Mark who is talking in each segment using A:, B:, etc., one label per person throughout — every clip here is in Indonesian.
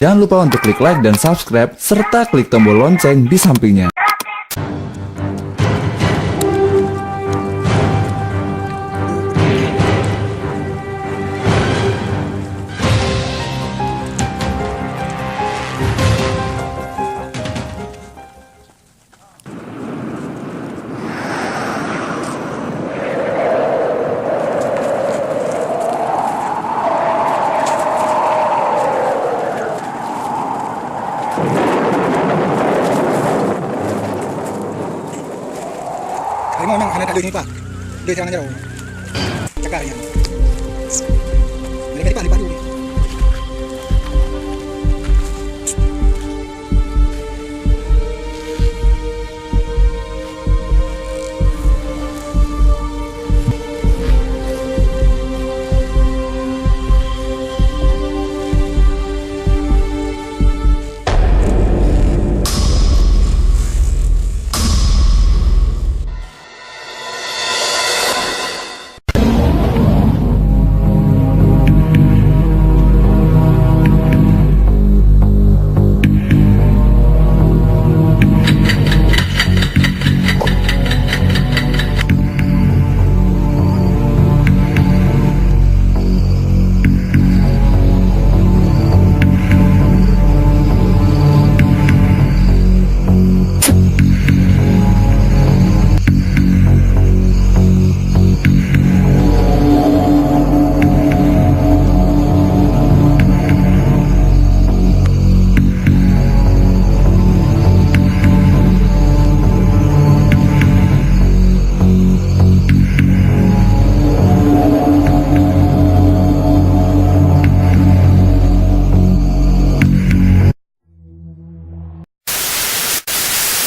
A: Jangan lupa untuk klik like dan subscribe, serta klik tombol lonceng di sampingnya.
B: Harimau memang hanya ini pak, dia jangan jauh. Cakarnya. Mereka di pak dulu.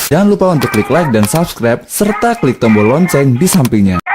A: Jangan lupa untuk klik like dan subscribe, serta klik tombol lonceng di sampingnya.